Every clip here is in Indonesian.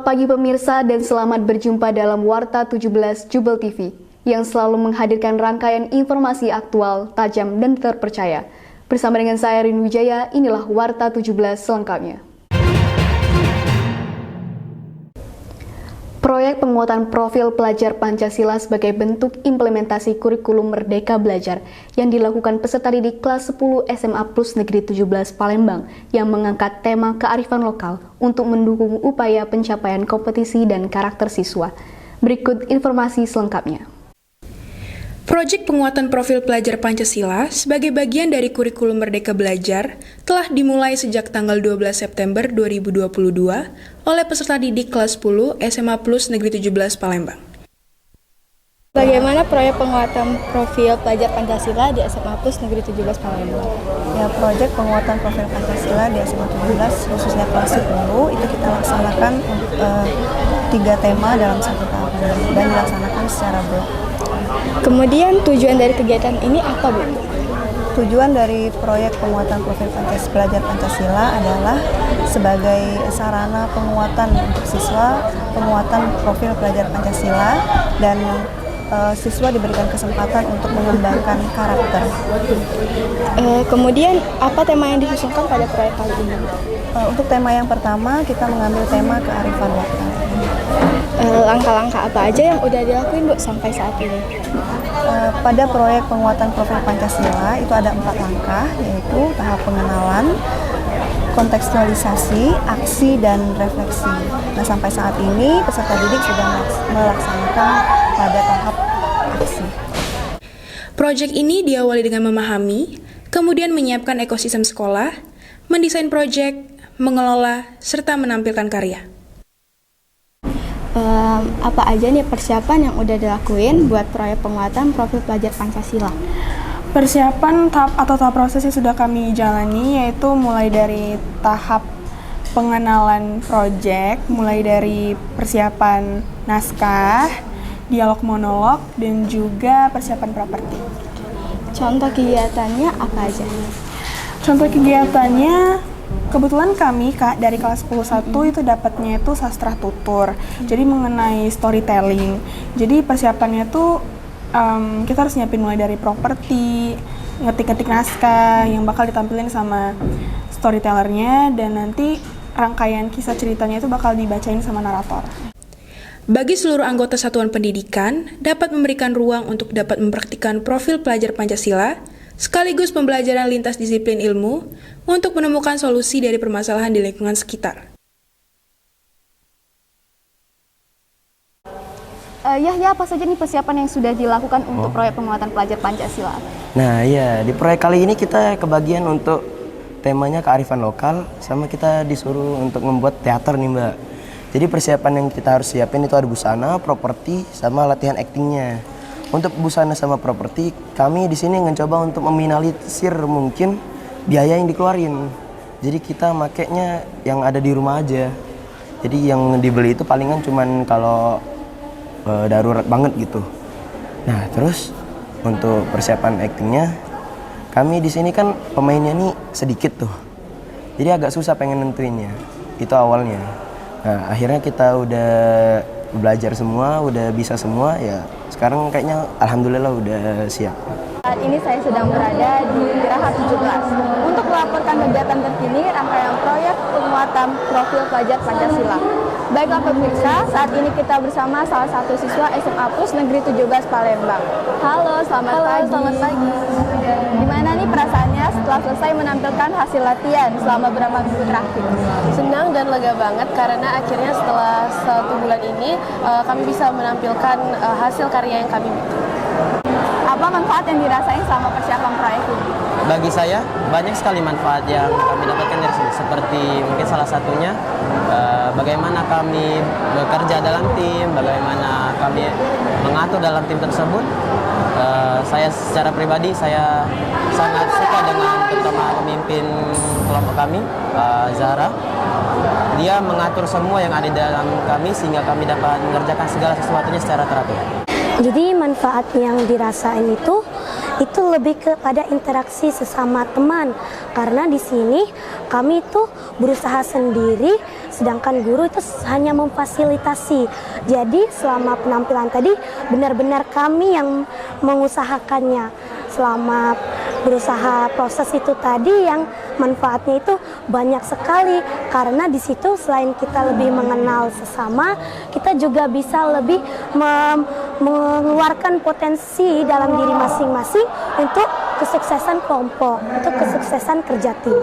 Selamat pagi pemirsa dan selamat berjumpa dalam Warta 17 Jubel TV yang selalu menghadirkan rangkaian informasi aktual, tajam, dan terpercaya. Bersama dengan saya Rin Wijaya, inilah Warta 17 selengkapnya. Proyek penguatan profil pelajar Pancasila sebagai bentuk implementasi kurikulum Merdeka Belajar yang dilakukan peserta didik kelas 10 SMA Plus Negeri 17 Palembang yang mengangkat tema kearifan lokal untuk mendukung upaya pencapaian kompetisi dan karakter siswa. Berikut informasi selengkapnya. Proyek penguatan profil pelajar Pancasila sebagai bagian dari kurikulum Merdeka Belajar telah dimulai sejak tanggal 12 September 2022 oleh peserta didik kelas 10 SMA Plus Negeri 17 Palembang. Bagaimana proyek penguatan profil pelajar Pancasila di SMA Plus Negeri 17 Palembang? Ya, proyek penguatan profil Pancasila di SMA 17 khususnya kelas 10 itu kita laksanakan 3 tema dalam 1 tahun dan dilaksanakan secara blok. Kemudian tujuan dari kegiatan ini apa, Bu? Tujuan dari proyek penguatan profil pelajar Pancasila adalah sebagai sarana penguatan untuk siswa, penguatan profil pelajar Pancasila, dan siswa diberikan kesempatan untuk mengembangkan karakter. Kemudian apa tema yang disusunkan pada proyek kali ini? Untuk tema yang pertama kita mengambil tema kearifan lokal. Langkah-langkah apa aja yang udah dilakuin, Bu, sampai saat ini? Pada proyek penguatan profil Pancasila itu ada 4 langkah, yaitu tahap pengenalan, kontekstualisasi, aksi, dan refleksi. Nah, sampai saat ini peserta didik sudah melaksanakan pada tahap aksi. Proyek ini diawali dengan memahami, kemudian menyiapkan ekosistem sekolah, mendesain proyek, mengelola, serta menampilkan karya. Apa aja nih persiapan yang udah dilakuin buat proyek penguatan profil pelajar Pancasila? Persiapan tahap proses yang sudah kami jalani yaitu mulai dari tahap pengenalan proyek, mulai dari persiapan naskah, dialog monolog, dan juga persiapan properti. Contoh kegiatannya apa aja? Contoh kegiatannya, kebetulan kami dari kelas 10-1 itu dapatnya itu sastra tutur, jadi mengenai storytelling. Jadi persiapannya tuh kita harus nyiapin mulai dari properti, ngetik-ngetik naskah yang bakal ditampilin sama storytellernya, dan nanti rangkaian kisah ceritanya itu bakal dibacain sama narator. Bagi seluruh anggota satuan pendidikan, dapat memberikan ruang untuk dapat mempraktikkan profil pelajar Pancasila, sekaligus pembelajaran lintas disiplin ilmu untuk menemukan solusi dari permasalahan di lingkungan sekitar. Yahya, apa saja nih persiapan yang sudah dilakukan untuk proyek penguatan pelajar Pancasila? Nah iya, di proyek kali ini kita kebagian untuk temanya kearifan lokal, sama kita disuruh untuk membuat teater nih, Mbak. Jadi persiapan yang kita harus siapin itu ada busana, properti, sama latihan aktingnya. Untuk busana sama properti, kami di sini mencoba untuk meminimalisir mungkin biaya yang dikeluarin. Jadi kita makainya yang ada di rumah aja. Jadi yang dibeli itu palingan cuman kalau darurat banget gitu. Nah, terus untuk persiapan aktingnya, kami di sini kan pemainnya nih sedikit tuh. Jadi agak susah pengen nentuinnya. Itu awalnya. Nah, akhirnya kita udah belajar semua, udah bisa semua ya. Sekarang kayaknya alhamdulillah udah siap. Saat ini saya sedang berada di Geraha 17 untuk melaporkan kegiatan terkini rangkaian proyek penguatan profil pelajar Pancasila. Baiklah pemirsa, saat ini kita bersama salah satu siswa SMA Plus Negeri 17 Palembang. Halo, selamat pagi. Selamat pagi. Gimana nih perasaannya setelah selesai menampilkan hasil latihan selama beberapa minggu terakhir? Senang dan lega banget karena akhirnya setelah 1 bulan ini kami bisa menampilkan hasil karya yang kami bikin. Apa manfaat yang dirasain selama persiapan proyek ini? Bagi saya banyak sekali manfaat yang kami dapatkan dari sini, seperti mungkin salah satunya bagaimana kami bekerja dalam tim, bagaimana kami mengatur dalam tim tersebut. Saya secara pribadi saya sangat suka dengan terutama pemimpin kelompok kami, Zahra. Dia mengatur semua yang ada di dalam kami sehingga kami dapat mengerjakan segala sesuatunya secara teratur. Jadi manfaat yang dirasain itu itu lebih kepada interaksi sesama teman, karena di sini kami itu berusaha sendiri, sedangkan guru itu hanya memfasilitasi. Jadi selama penampilan tadi benar-benar kami yang mengusahakannya. Selama berusaha proses itu tadi yang manfaatnya itu banyak sekali, karena di situ selain kita lebih mengenal sesama, kita juga bisa lebih mengeluarkan potensi dalam diri masing-masing untuk kesuksesan kelompok, untuk kesuksesan kerja tim.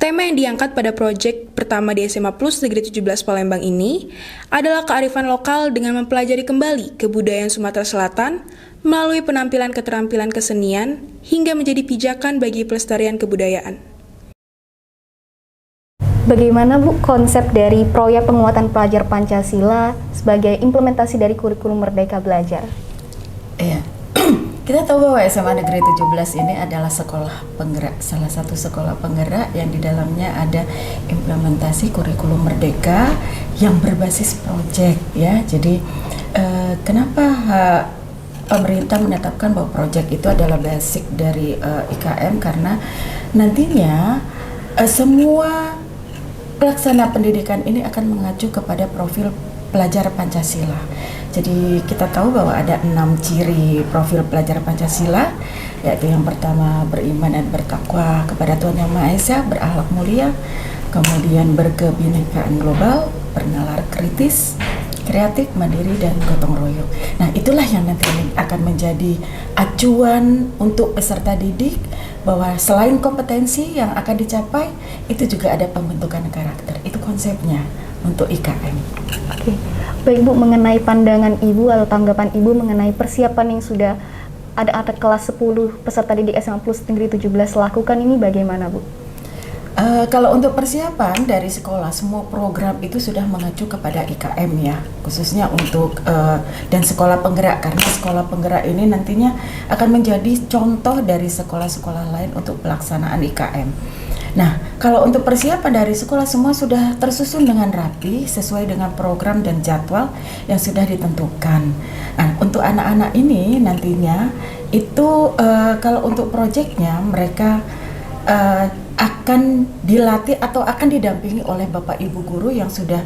Tema yang diangkat pada proyek pertama di SMA Plus Negeri 17 Palembang ini adalah kearifan lokal dengan mempelajari kembali kebudayaan Sumatera Selatan melalui penampilan keterampilan kesenian hingga menjadi pijakan bagi pelestarian kebudayaan. Bagaimana Bu konsep dari proyek penguatan pelajar Pancasila sebagai implementasi dari kurikulum Merdeka Belajar? Iya, kita tahu bahwa SMA Negeri 17 ini adalah sekolah penggerak, salah satu sekolah penggerak yang di dalamnya ada implementasi kurikulum Merdeka yang berbasis proyek ya. Jadi kenapa pemerintah menetapkan bahwa proyek itu adalah basic dari IKM, karena nantinya semua pelaksana pendidikan ini akan mengacu kepada profil pelajar Pancasila. Jadi kita tahu bahwa ada 6 ciri profil pelajar Pancasila, yaitu yang pertama beriman dan bertakwa kepada Tuhan Yang Maha Esa, berakhlak mulia, kemudian berkebinekaan global, bernalar kritis, kreatif, mandiri, dan gotong royong. Nah, itulah yang nanti akan menjadi acuan untuk peserta didik, bahwa selain kompetensi yang akan dicapai, itu juga ada pembentukan karakter. Itu konsepnya untuk IKM. Oke. Baik Bu, mengenai pandangan Ibu atau tanggapan Ibu mengenai persiapan yang sudah ada kelas 10 peserta didik SMA Plus Negeri 17 lakukan ini bagaimana Bu? Kalau untuk persiapan dari sekolah, semua program itu sudah mengacu kepada IKM ya, khususnya untuk dan sekolah penggerak, karena sekolah penggerak ini nantinya akan menjadi contoh dari sekolah-sekolah lain untuk pelaksanaan IKM. Nah, kalau untuk persiapan dari sekolah, semua sudah tersusun dengan rapi sesuai dengan program dan jadwal yang sudah ditentukan. Nah, untuk anak-anak ini nantinya itu kalau untuk proyeknya mereka akan dilatih atau akan didampingi oleh Bapak Ibu guru yang sudah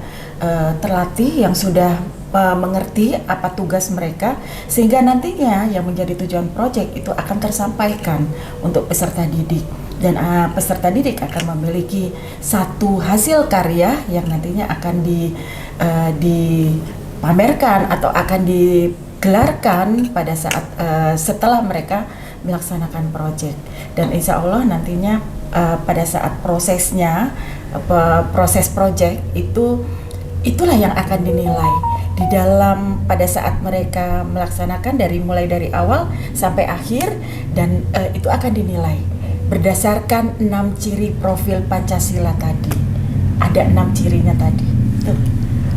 terlatih, yang sudah mengerti apa tugas mereka, sehingga nantinya yang menjadi tujuan proyek itu akan tersampaikan untuk peserta didik. Dan peserta didik akan memiliki satu hasil karya yang nantinya akan dipamerkan atau akan digelarkan pada saat setelah mereka melaksanakan proyek. Dan insya Allah nantinya pada saat prosesnya, proses proyek itulah yang akan dinilai di dalam pada saat mereka melaksanakan mulai dari awal sampai akhir, dan itu akan dinilai berdasarkan 6 ciri profil Pancasila tadi. Ada 6 cirinya tadi. Tuh.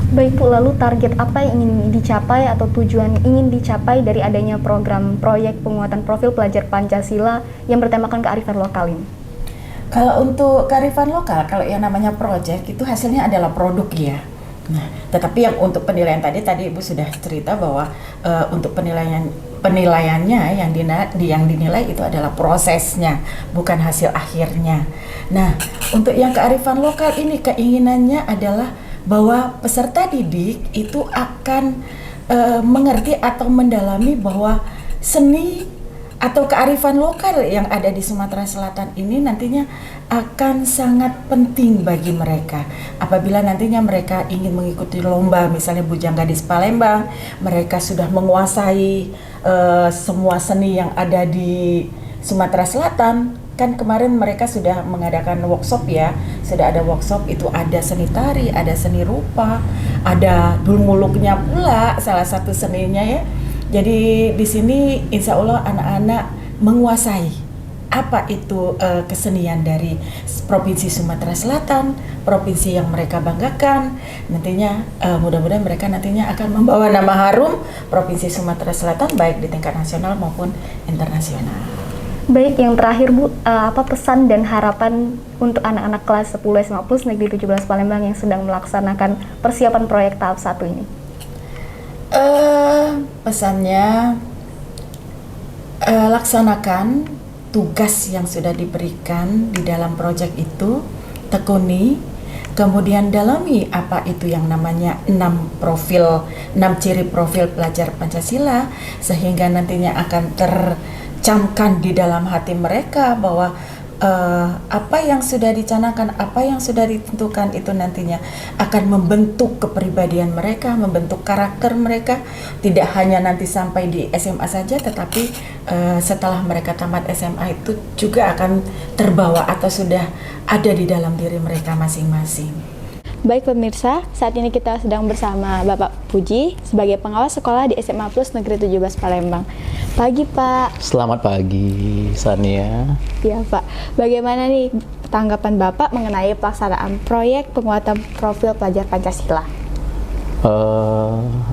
Baik Bu, lalu target apa yang ingin dicapai atau tujuan ingin dicapai dari adanya program proyek penguatan profil pelajar Pancasila yang bertemakan kearifan lokal ini? Kalau untuk kearifan lokal, kalau yang namanya proyek itu hasilnya adalah produk ya. Nah, tetapi yang untuk penilaian tadi Ibu sudah cerita bahwa untuk penilaiannya yang dinilai itu adalah prosesnya, bukan hasil akhirnya. Nah, untuk yang kearifan lokal ini keinginannya adalah bahwa peserta didik itu akan mengerti atau mendalami bahwa seni atau kearifan lokal yang ada di Sumatera Selatan ini nantinya akan sangat penting bagi mereka. Apabila nantinya mereka ingin mengikuti lomba, misalnya Bujang Gadis Palembang, mereka sudah menguasai semua seni yang ada di Sumatera Selatan. Kan kemarin mereka sudah mengadakan workshop ya, sudah ada workshop, itu ada seni tari, ada seni rupa, ada dulmuluknya pula salah satu seninya ya. Jadi di sini insya Allah anak-anak menguasai apa itu kesenian dari Provinsi Sumatera Selatan, provinsi yang mereka banggakan. Nantinya mudah-mudahan mereka nantinya akan membawa nama harum Provinsi Sumatera Selatan baik di tingkat nasional maupun internasional. Baik, yang terakhir Bu, apa pesan dan harapan untuk anak-anak kelas 10 SMA Plus Negeri 17 Palembang yang sedang melaksanakan persiapan proyek tahap 1 ini? Pesannya Laksanakan tugas yang sudah diberikan di dalam proyek itu, tekuni, kemudian dalami apa itu yang namanya 6 ciri profil pelajar Pancasila, sehingga nantinya akan tercamkan di dalam hati mereka bahwa apa yang sudah dicanangkan, apa yang sudah ditentukan itu nantinya akan membentuk kepribadian mereka, membentuk karakter mereka, tidak hanya nanti sampai di SMA saja, tetapi setelah mereka tamat SMA itu juga akan terbawa atau sudah ada di dalam diri mereka masing-masing. Baik pemirsa, saat ini kita sedang bersama Bapak Puji sebagai pengawas sekolah di SMA Plus Negeri 17 Palembang. Pagi Pak. Selamat pagi Sania. Ya Pak, bagaimana nih tanggapan Bapak mengenai pelaksanaan proyek penguatan profil pelajar Pancasila?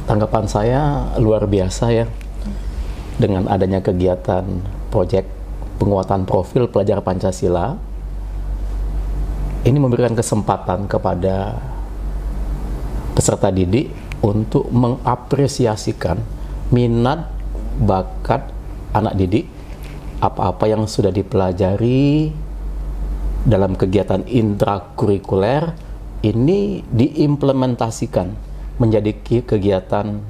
Tanggapan saya luar biasa ya, dengan adanya kegiatan proyek penguatan profil pelajar Pancasila. Ini memberikan kesempatan kepada peserta didik untuk mengapresiasikan minat, bakat anak didik, apa-apa yang sudah dipelajari dalam kegiatan intrakurikuler ini diimplementasikan menjadi kegiatan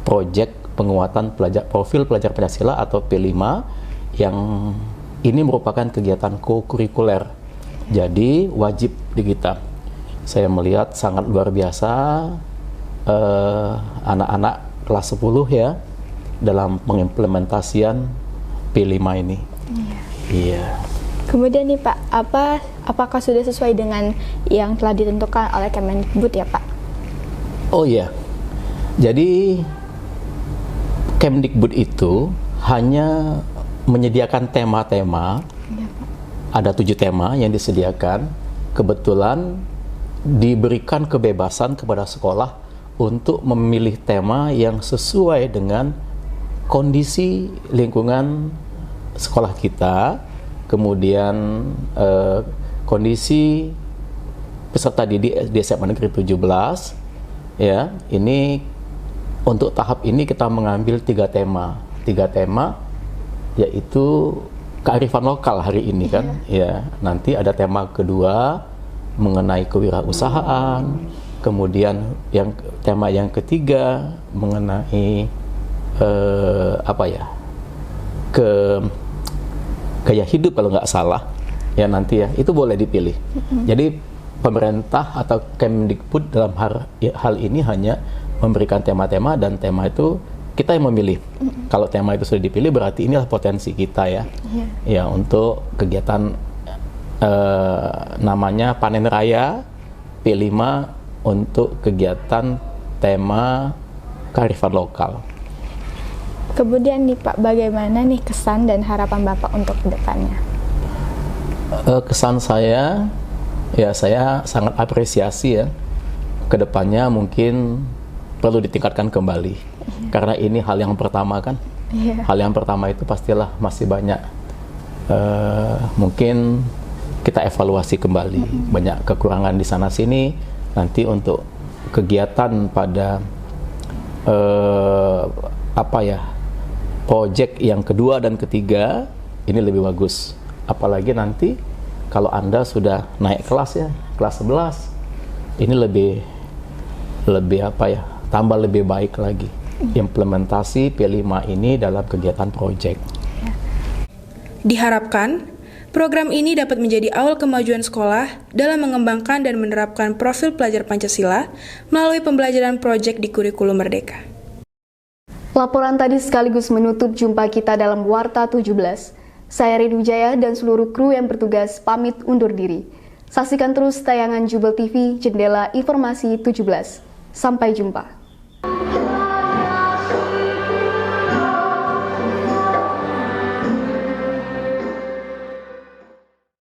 proyek penguatan profil pelajar Pancasila atau P5 yang ini merupakan kegiatan co-kurikuler. Jadi wajib di kita. Saya melihat sangat luar biasa anak-anak kelas 10 ya dalam pengimplementasian P5 ini. Iya. Kemudian nih Pak, apakah sudah sesuai dengan yang telah ditentukan oleh Kemendikbud ya Pak? Oh iya. Jadi Kemdikbud itu hanya menyediakan tema-tema. Ada 7 tema yang disediakan. Kebetulan diberikan kebebasan kepada sekolah untuk memilih tema yang sesuai dengan kondisi lingkungan sekolah kita, kemudian kondisi peserta didik di SMA Negeri 17. Ya, ini untuk tahap ini kita mengambil 3 tema. 3 tema yaitu kearifan lokal hari ini kan, ya. Nanti ada tema kedua mengenai kewirausahaan, kemudian tema yang ketiga mengenai gaya hidup kalau nggak salah, ya nanti ya itu boleh dipilih. Jadi pemerintah atau Kemdikbud dalam hal ini hanya memberikan tema-tema dan tema itu kita yang memilih. Kalau tema itu sudah dipilih berarti inilah potensi kita ya. Ya untuk kegiatan namanya panen raya P5 untuk kegiatan tema kearifan lokal. Kemudian nih Pak, bagaimana nih kesan dan harapan Bapak untuk kedepannya? Kesan saya, ya saya sangat apresiasi ya. Kedepannya mungkin perlu ditingkatkan kembali. Karena ini hal yang pertama kan, hal yang pertama itu pastilah masih banyak mungkin kita evaluasi kembali, banyak kekurangan di sana sini. Nanti untuk kegiatan pada proyek yang kedua dan ketiga ini lebih bagus. Apalagi nanti kalau Anda sudah naik kelas ya, kelas 11, ini lebih tambah lebih baik lagi implementasi P5 ini dalam kegiatan proyek. Diharapkan, program ini dapat menjadi awal kemajuan sekolah dalam mengembangkan dan menerapkan profil pelajar Pancasila melalui pembelajaran proyek di kurikulum Merdeka. Laporan tadi sekaligus menutup jumpa kita dalam Warta 17. Saya Ridhu Jaya dan seluruh kru yang bertugas pamit undur diri. Saksikan terus tayangan Jubel TV, Jendela Informasi 17. Sampai jumpa.